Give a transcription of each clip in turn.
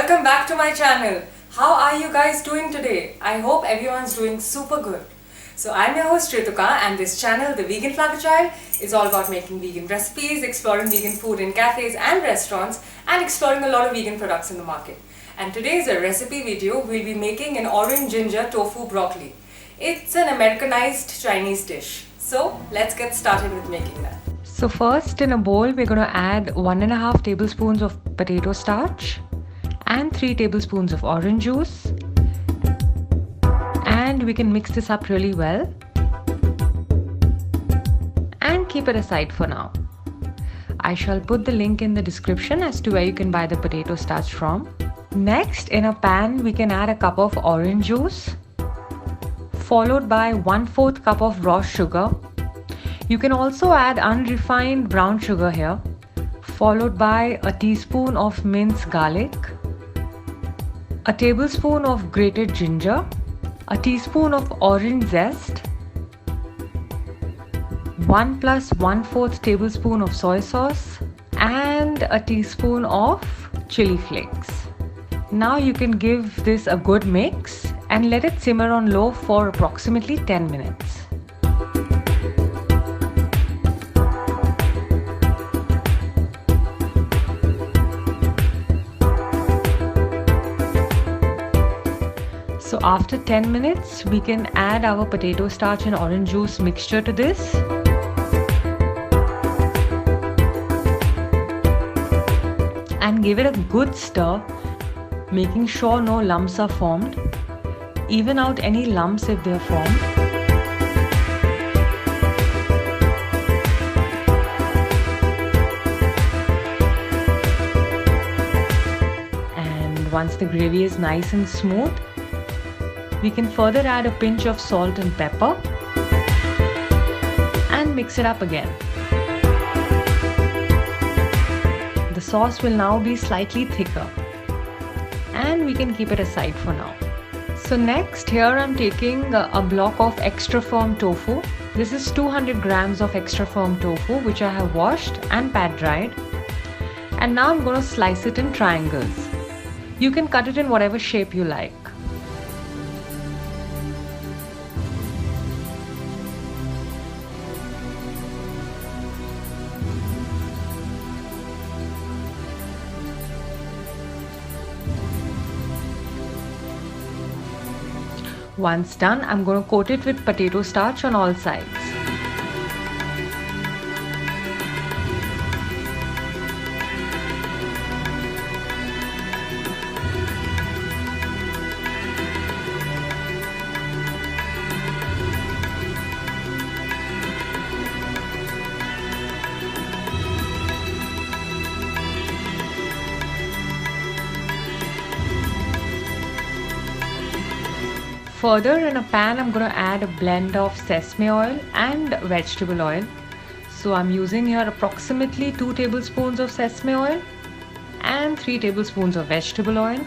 welcome back to my channel. How are you guys doing today? I hope everyone's doing super good. So I'm your host Rituka, and this channel, The Vegan Flower Child, is all about making vegan recipes, exploring vegan food in cafes and restaurants, and exploring a lot of vegan products in the market. And today is a recipe video. We'll be making an orange ginger tofu broccoli. It's an Americanized Chinese dish. So let's get started with making that. So first, in a bowl, we're going to add 1.5 tablespoons of potato starch and 3 tablespoons of orange juice, and we can mix this up really well and keep it aside for now. I shall put the link in the description as to where you can buy the potato starch from. Next, in a pan, we can add a cup of orange juice, followed by 1/4 cup of raw sugar. You can also add unrefined brown sugar here, followed by a teaspoon of minced garlic, a tablespoon of grated ginger, a teaspoon of orange zest, 1 + 1/4 tablespoon of soy sauce, and a teaspoon of chili flakes. Now you can give this a good mix and let it simmer on low for approximately 10 minutes. So after 10 minutes, we can add our potato starch and orange juice mixture to this. And give it a good stir, making sure no lumps are formed. Even out any lumps if they are formed. And once the gravy is nice and smooth, we can further add a pinch of salt and pepper and mix it up again. The sauce will now be slightly thicker and we can keep it aside for now. So next, here I'm taking a block of extra firm tofu. This is 200 grams of extra firm tofu which I have washed and pat dried. And now I'm going to slice it in triangles. You can cut it in whatever shape you like. Once done, I'm going to coat it with potato starch on all sides. Further, in a pan, I'm going to add a blend of sesame oil and vegetable oil. So I'm using here approximately 2 tablespoons of sesame oil and 3 tablespoons of vegetable oil.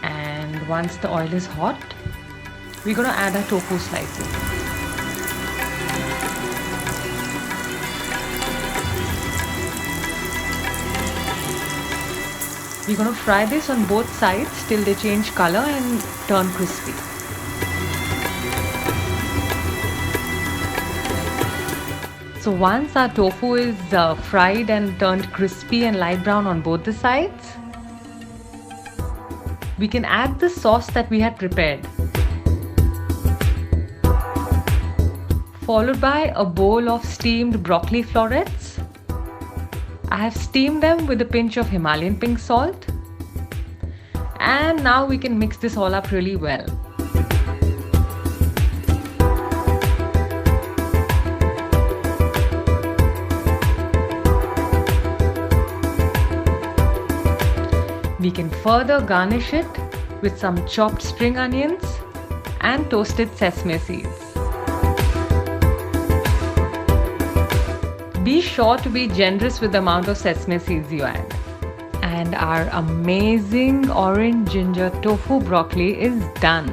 And once the oil is hot, we're going to add our tofu slices. We're going to fry this on both sides till they change color and turn crispy. So once our tofu is fried and turned crispy and light brown on both the sides, we can add the sauce that we had prepared, followed by a bowl of steamed broccoli florets. I have steamed them with a pinch of Himalayan pink salt, and now we can mix this all up really well. We can further garnish it with some chopped spring onions and toasted sesame seeds. Be sure to be generous with the amount of sesame seeds you add. And our amazing orange ginger tofu broccoli is done.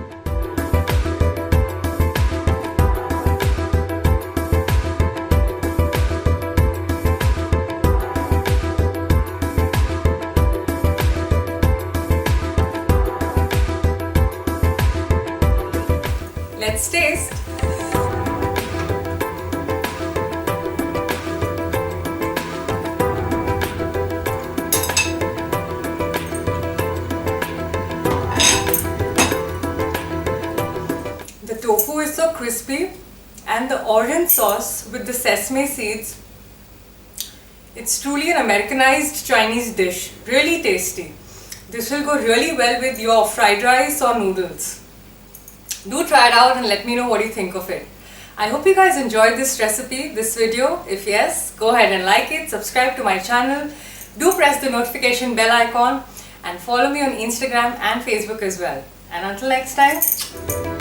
Let's taste. The tofu is so crispy and the orange sauce with the sesame seeds, it's truly an Americanized Chinese dish. Really tasty. This will go really well with your fried rice or noodles. Do try it out and let me know what you think of it. I hope you guys enjoyed this recipe, this video. If yes, go ahead and like it, subscribe to my channel. Do press the notification bell icon and follow me on Instagram and Facebook as well. And until next time,